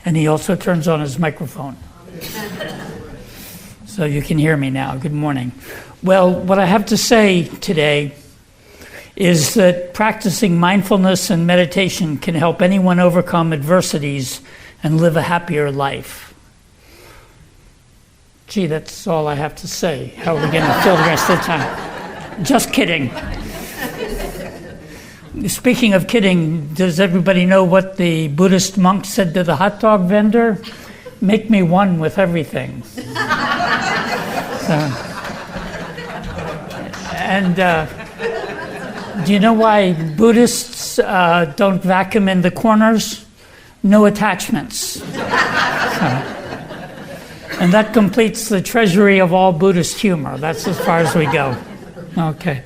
And he also turns on his microphone. So you can hear me now. Good morning. Well, what I have to say today is that practicing mindfulness and meditation can help anyone overcome adversities and live a happier life. Gee, that's all I have to say. How are we going to fill the rest of the time? Just kidding. Speaking of kidding, does everybody know what the Buddhist monk said to the hot dog vendor? Make me one with everything. Do you know why Buddhists don't vacuum in the corners? No attachments. And that completes the treasury of all Buddhist humor. That's as far as we go. Okay.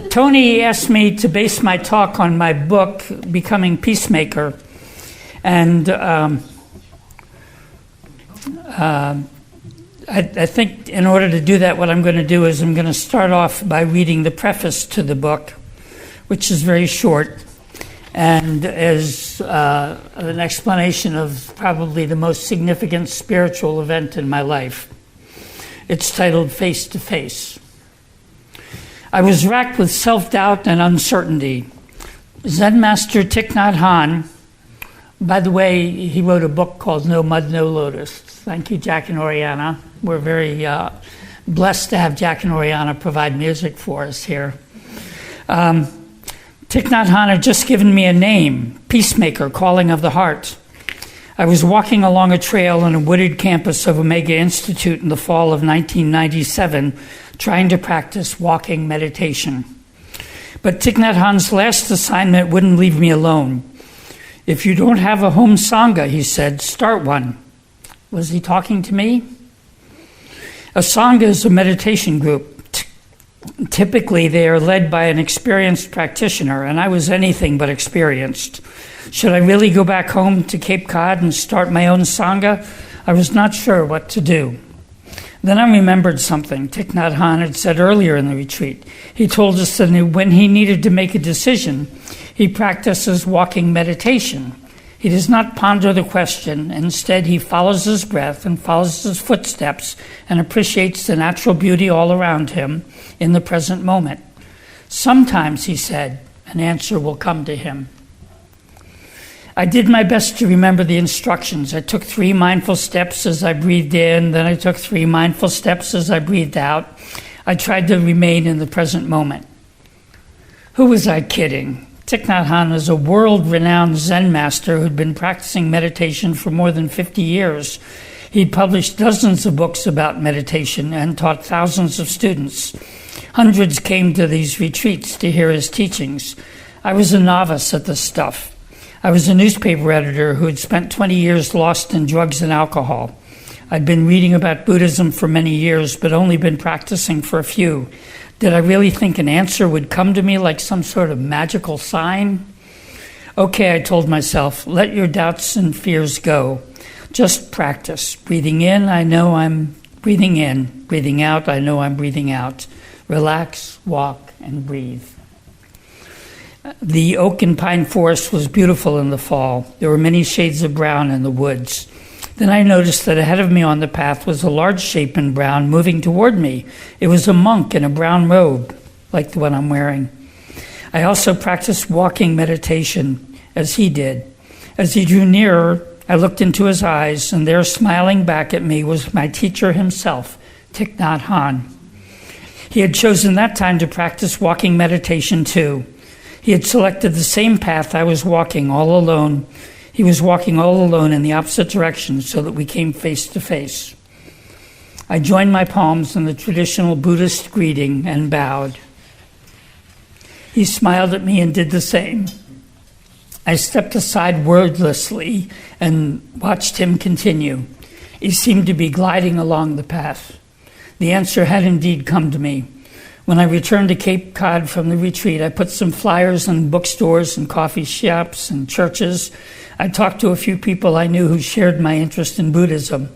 Tony asked me to base my talk on my book, Becoming Peacemaker. And I think in order to do that, what I'm going to do is I'm going to start off by reading the preface to the book, which is very short and is an explanation of probably the most significant spiritual event in my life. It's titled Face to Face. I was racked with self-doubt and uncertainty. Zen master Thich Nhat Hanh, by the way, he wrote a book called No Mud, No Lotus. Thank you, Jack and Oriana. We're very blessed to have Jack and Oriana provide music for us here. Thich Nhat Hanh had just given me a name, Peacemaker, Calling of the Heart. I was walking along a trail on a wooded campus of Omega Institute in the fall of 1997, trying to practice walking meditation. But Thich Nhat Hanh's last assignment wouldn't leave me alone. If you don't have a home sangha, he said, start one. Was he talking to me? A sangha is a meditation group. Typically, they are led by an experienced practitioner, and I was anything but experienced. Should I really go back home to Cape Cod and start my own sangha? I was not sure what to do. Then I remembered something Thich Nhat Hanh had said earlier in the retreat. He told us that when he needed to make a decision, he practices walking meditation. He does not ponder the question. Instead, he follows his breath and follows his footsteps and appreciates the natural beauty all around him in the present moment. Sometimes, he said, an answer will come to him. I did my best to remember the instructions. I took 3 mindful steps as I breathed in, then I took 3 mindful steps as I breathed out. I tried to remain in the present moment. Who was I kidding? Thich Nhat Hanh is a world-renowned Zen master who'd been practicing meditation for more than 50 years. He'd published dozens of books about meditation and taught thousands of students. Hundreds came to these retreats to hear his teachings. I was a novice at this stuff. I was a newspaper editor who had spent 20 years lost in drugs and alcohol. I'd been reading about Buddhism for many years, but only been practicing for a few. Did I really think an answer would come to me like some sort of magical sign? Okay, I told myself, let your doubts and fears go. Just practice. Breathing in, I know I'm breathing in. Breathing out, I know I'm breathing out. Relax, walk, and breathe. The oak and pine forest was beautiful in the fall. There were many shades of brown in the woods. Then I noticed that ahead of me on the path was a large shape in brown moving toward me. It was a monk in a brown robe, like the one I'm wearing. I also practiced walking meditation, as he did. As he drew nearer, I looked into his eyes, and there, smiling back at me, was my teacher himself, Thich Nhat Hanh. He had chosen that time to practice walking meditation too. He had selected the same path I was walking all alone. He was walking all alone in the opposite direction so that we came face to face. I joined my palms in the traditional Buddhist greeting and bowed. He smiled at me and did the same. I stepped aside wordlessly and watched him continue. He seemed to be gliding along the path. The answer had indeed come to me. When I returned to Cape Cod from the retreat, I put some flyers in bookstores and coffee shops and churches. I talked to a few people I knew who shared my interest in Buddhism.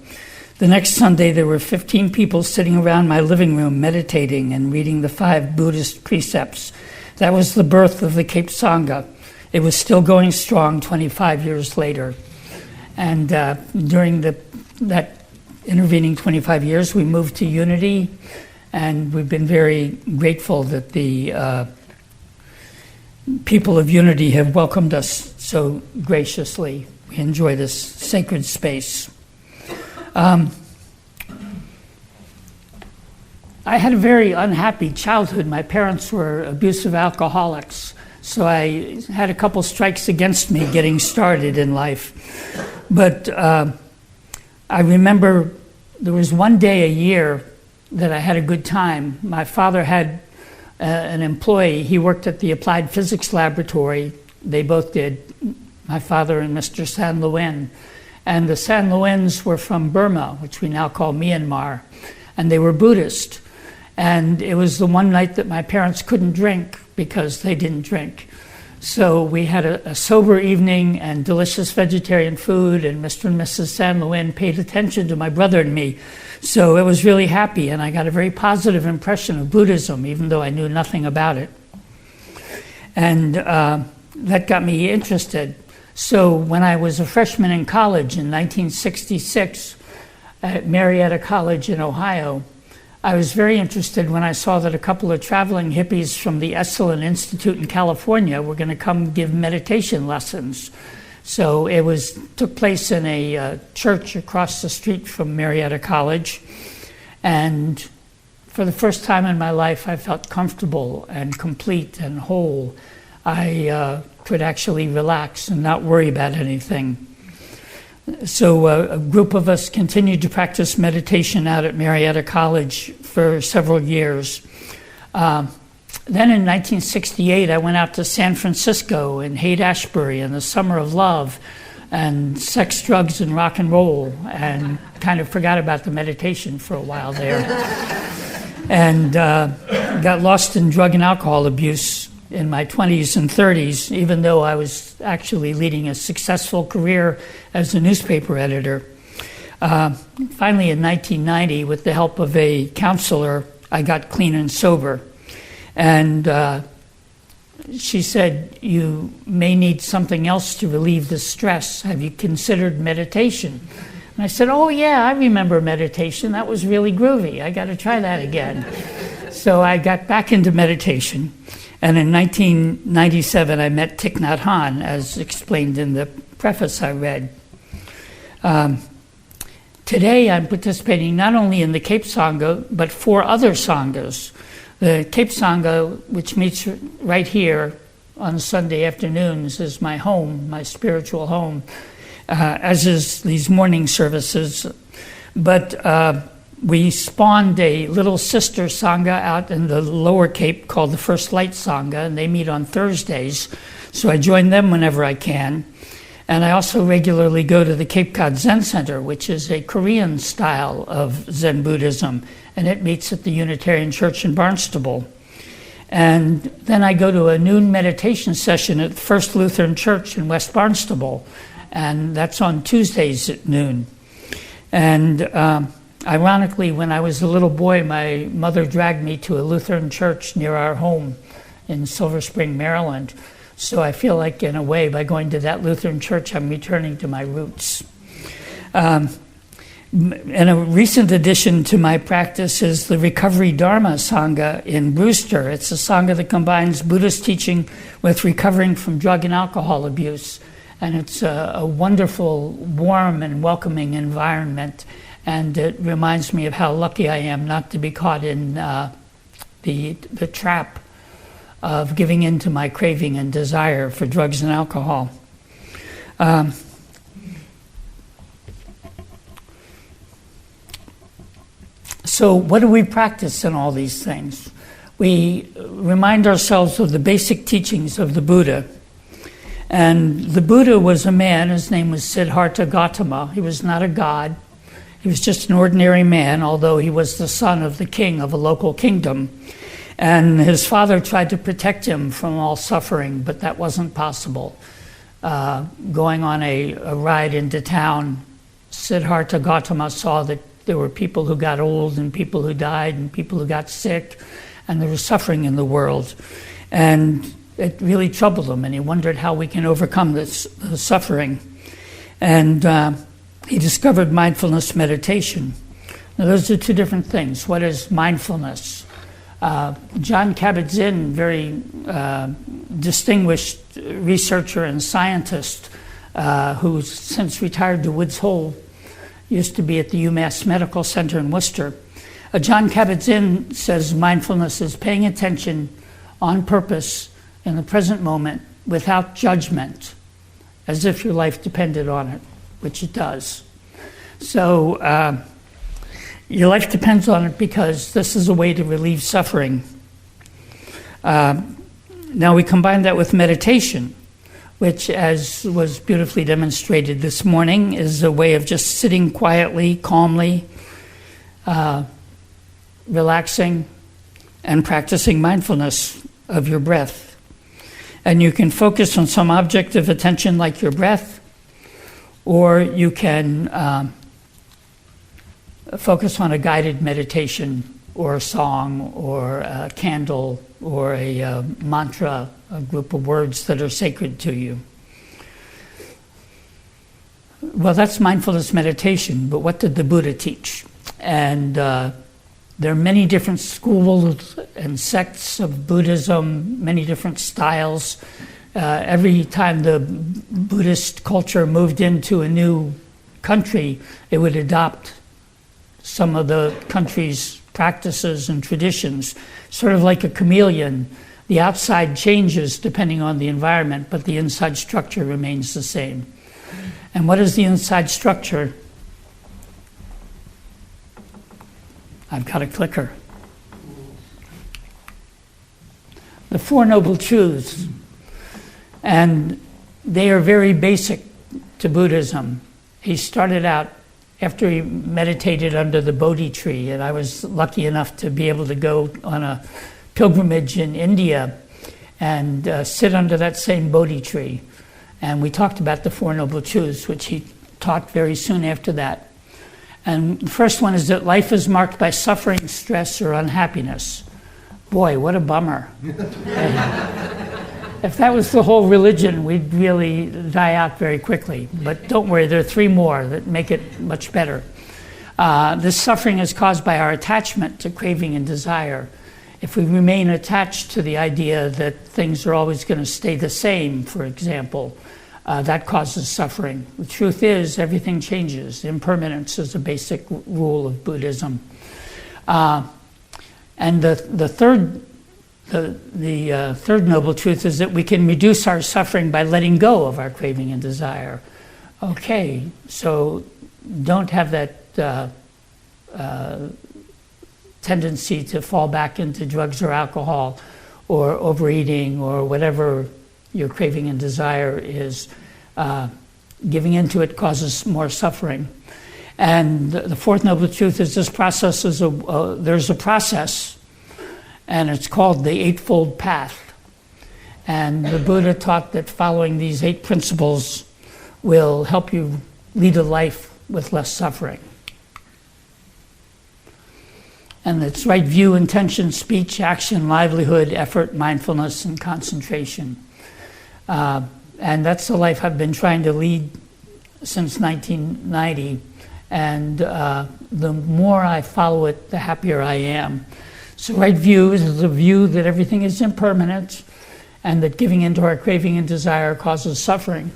The next Sunday, there were 15 people sitting around my living room meditating and reading the 5 Buddhist precepts. That was the birth of the Cape Sangha. It was still going strong 25 years later. And during that intervening 25 years, we moved to Unity, and we've been very grateful that the people of Unity have welcomed us so graciously. We enjoy this sacred space. I had a very unhappy childhood. My parents were abusive alcoholics, so I had a couple strikes against me getting started in life. But I remember there was one day a year that I had a good time. My father had an employee. He worked at the Applied Physics Laboratory. They both did, my father and Mr. San Luin. And the San Luins were from Burma, which we now call Myanmar, and they were Buddhist. And it was the one night that my parents couldn't drink because they didn't drink. So we had a sober evening and delicious vegetarian food, and Mr. and Mrs. San Luin paid attention to my brother and me. So it was really happy, and I got a very positive impression of Buddhism, even though I knew nothing about it. And that got me interested. So when I was a freshman in college in 1966 at Marietta College in Ohio, I was very interested when I saw that a couple of traveling hippies from the Esalen Institute in California were going to come give meditation lessons. So it took place in a church across the street from Marietta College. And for the first time in my life, I felt comfortable and complete and whole. I could actually relax and not worry about anything. So a group of us continued to practice meditation out at Marietta College for several years. Then in 1968, I went out to San Francisco and Haight-Ashbury in the summer of love and sex, drugs, and rock and roll, and kind of forgot about the meditation for a while there. And got lost in drug and alcohol abuse in my 20s and 30s, even though I was actually leading a successful career as a newspaper editor. Finally, in 1990, with the help of a counselor, I got clean and sober. And she said, "You may need something else to relieve the stress. Have you considered meditation?" And I said, "Oh yeah, I remember meditation. That was really groovy. I got to try that again." So I got back into meditation. And in 1997, I met Thich Nhat Hanh, as explained in the preface I read. Today, I'm participating not only in the Cape Sangha, but 4 other Sanghas. The Cape Sangha, which meets right here on Sunday afternoons, is my home, my spiritual home, as is these morning services. But we spawned a little sister Sangha out in the Lower Cape called the First Light Sangha, and they meet on Thursdays. So I join them whenever I can. And I also regularly go to the Cape Cod Zen Center, which is a Korean style of Zen Buddhism, and it meets at the Unitarian Church in Barnstable. And then I go to a noon meditation session at the First Lutheran Church in West Barnstable, and that's on Tuesdays at noon. And ironically, when I was a little boy, my mother dragged me to a Lutheran church near our home in Silver Spring, Maryland. So I feel like, in a way, by going to that Lutheran church, I'm returning to my roots. And a recent addition to my practice is the Recovery Dharma Sangha in Brewster. It's a Sangha that combines Buddhist teaching with recovering from drug and alcohol abuse. And it's a wonderful, warm, and welcoming environment. And it reminds me of how lucky I am not to be caught in the trap of giving in to my craving and desire for drugs and alcohol. So what do we practice in all these things? We remind ourselves of the basic teachings of the Buddha. And the Buddha was a man, his name was Siddhartha Gautama. He was not a god. He was just an ordinary man, although he was the son of the king of a local kingdom. And his father tried to protect him from all suffering, but that wasn't possible. Going on a ride into town, Siddhartha Gautama saw that there were people who got old and people who died and people who got sick, and there was suffering in the world. And it really troubled him, and he wondered how we can overcome this suffering. And he discovered mindfulness meditation. Now, those are two different things. What is mindfulness? John Kabat-Zinn, very distinguished researcher and scientist who's since retired to Woods Hole, used to be at the UMass Medical Center in Worcester. John Kabat-Zinn says mindfulness is paying attention on purpose in the present moment without judgment, as if your life depended on it, which it does. So your life depends on it because this is a way to relieve suffering. Now we combine that with meditation, which, as was beautifully demonstrated this morning, is a way of just sitting quietly, calmly, relaxing, and practicing mindfulness of your breath. And you can focus on some object of attention like your breath, or you can focus on a guided meditation or a song or a candle or a mantra, a group of words that are sacred to you. Well, that's mindfulness meditation, but what did the Buddha teach? And there are many different schools and sects of Buddhism, many different styles. Every time the Buddhist culture moved into a new country, it would adopt some of the country's practices and traditions, sort of like a chameleon. The outside changes depending on the environment, but the inside structure remains the same. And what is the inside structure? I've got a clicker. The Four Noble Truths. And they are very basic to Buddhism. He started out after he meditated under the Bodhi tree, and I was lucky enough to be able to go on a pilgrimage in India and sit under that same Bodhi tree. And we talked about the Four Noble Truths, which he taught very soon after that. And the first one is that life is marked by suffering, stress, or unhappiness. Boy, what a bummer. If that was the whole religion, we'd really die out very quickly. But don't worry, there are three more that make it much better. This suffering is caused by our attachment to craving and desire. If we remain attached to the idea that things are always going to stay the same, for example, that causes suffering. The truth is, everything changes. Impermanence is a basic rule of Buddhism. And the third noble truth is that we can reduce our suffering by letting go of our craving and desire. Okay, so don't have that tendency to fall back into drugs or alcohol or overeating or whatever your craving and desire is. Giving into it causes more suffering. And the fourth noble truth is this process is there's a process, and it's called the Eightfold Path. And the Buddha taught that following these 8 principles will help you lead a life with less suffering. And it's right view, intention, speech, action, livelihood, effort, mindfulness, and concentration. And that's the life I've been trying to lead since 1990. And the more I follow it, the happier I am. So right view is the view that everything is impermanent and that giving into our craving and desire causes suffering.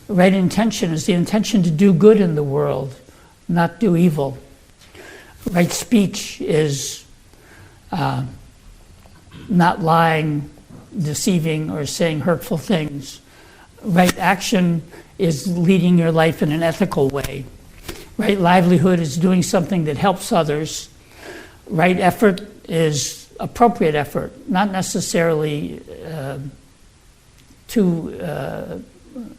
Right intention is the intention to do good in the world, not do evil. Right speech is not lying, deceiving, or saying hurtful things. Right action is leading your life in an ethical way. Right livelihood is doing something that helps others. Right effort is appropriate effort, not necessarily too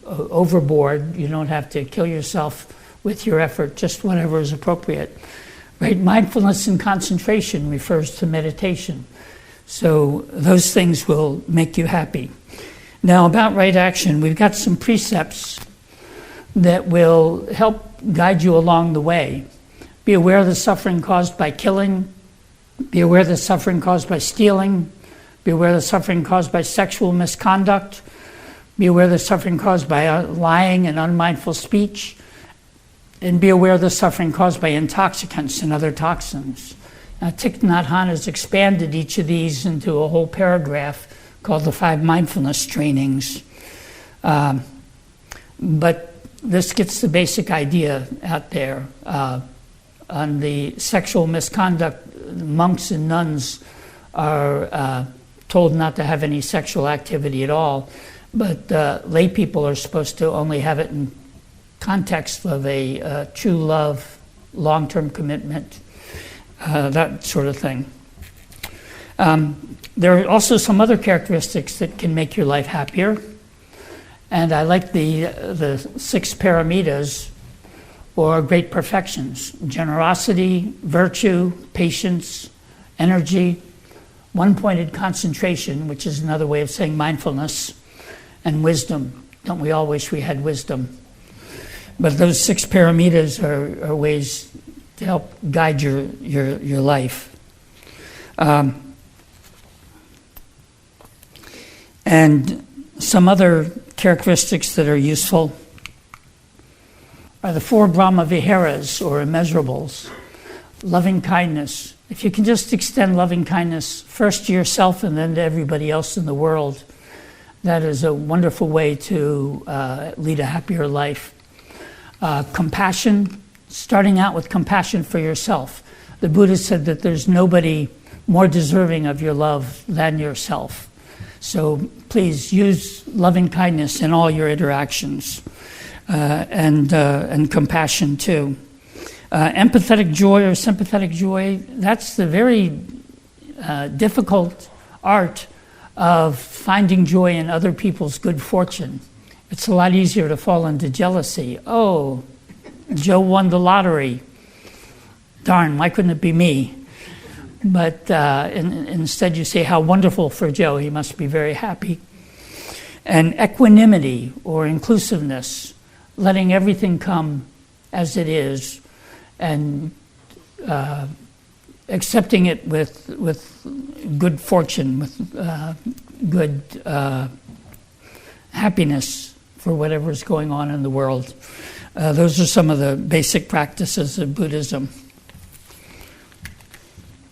overboard. You don't have to kill yourself with your effort, just whatever is appropriate. Right, mindfulness and concentration refers to meditation. So those things will make you happy. Now about right action, we've got some precepts that will help guide you along the way. Be aware of the suffering caused by killing. Be aware of the suffering caused by stealing. Be aware of the suffering caused by sexual misconduct. Be aware of the suffering caused by lying and unmindful speech. And be aware of the suffering caused by intoxicants and other toxins. Now, Thich Nhat Hanh has expanded each of these into a whole paragraph called the 5 mindfulness trainings. But this gets the basic idea out there. On the sexual misconduct, monks and nuns are told not to have any sexual activity at all, but lay people are supposed to only have it in context of a true love, long-term commitment, that sort of thing. There are also some other characteristics that can make your life happier, and I like the 6 paramitas, or great perfections: generosity, virtue, patience, energy, one-pointed concentration, which is another way of saying mindfulness, and wisdom. Don't we all wish we had wisdom? But those 6 paramitas are ways to help guide your life. And some other characteristics that are useful are the 4 Brahma Viharas, or immeasurables. Loving kindness. If you can just extend loving kindness first to yourself and then to everybody else in the world, that is a wonderful way to lead a happier life. Compassion, starting out with compassion for yourself. The Buddha said that there's nobody more deserving of your love than yourself. So please use loving kindness in all your interactions, and compassion too. Empathetic joy or sympathetic joy, that's the very difficult art of finding joy in other people's good fortune. It's a lot easier to fall into jealousy. Oh, Joe won the lottery. Darn, why couldn't it be me? But instead you say, how wonderful for Joe, he must be very happy. And equanimity or inclusiveness, letting everything come as it is and accepting it with good fortune, with good happiness for whatever's going on in the world. Those are some of the basic practices of Buddhism.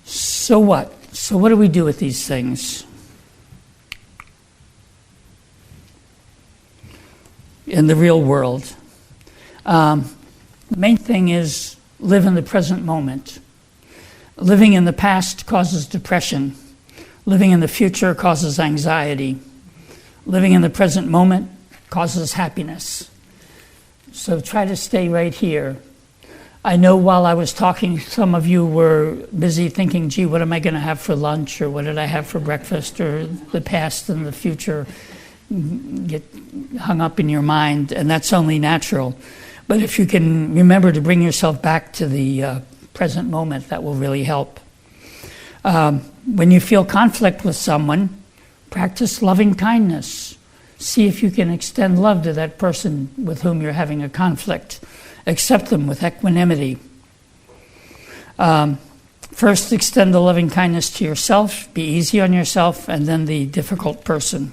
So what? So what do we do with these things? In the real world. The main thing is live in the present moment. Living in the past causes depression. Living in the future causes anxiety. Living in the present moment causes happiness. So try to stay right here. I know while I was talking, some of you were busy thinking, gee, what am I going to have for lunch, or what did I have for breakfast, or the past and the future get hung up in your mind, and that's only natural. But if you can remember to bring yourself back to the present moment, that will really help. When you feel conflict with someone, practice loving kindness. See if you can extend love to that person with whom you're having a conflict. Accept them with equanimity. First, extend the loving kindness to yourself. Be easy on yourself, and then the difficult person.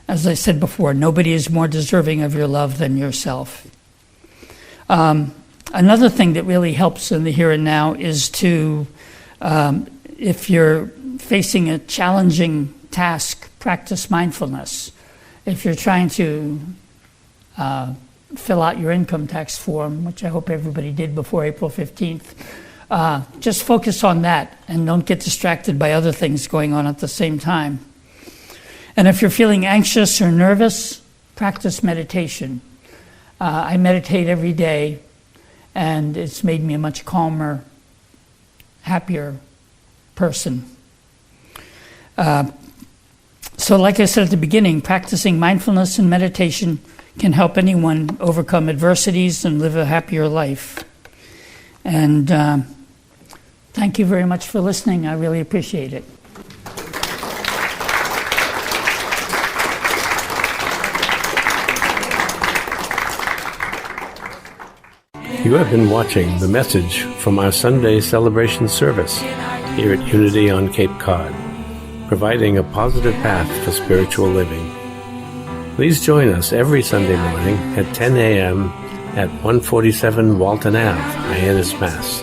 As I said before, nobody is more deserving of your love than yourself. Another thing that really helps in the here and now is to, if you're facing a challenging task, practice mindfulness. If you're trying to fill out your income tax form, which I hope everybody did before April 15th, just focus on that and don't get distracted by other things going on at the same time. And if you're feeling anxious or nervous, practice meditation. I meditate every day, and it's made me a much calmer, happier person. So like I said at the beginning, practicing mindfulness and meditation can help anyone overcome adversities and live a happier life. And thank you very much for listening. I really appreciate it. You have been watching the message from our Sunday celebration service here at Unity on Cape Cod, providing a positive path for spiritual living. Please join us every Sunday morning at 10 a.m. at 147 Walton Ave, Hyannis, Mass.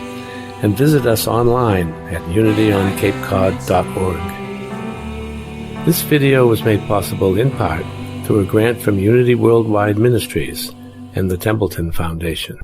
And visit us online at unityoncapecod.org. This video was made possible in part through a grant from Unity Worldwide Ministries and the Templeton Foundation.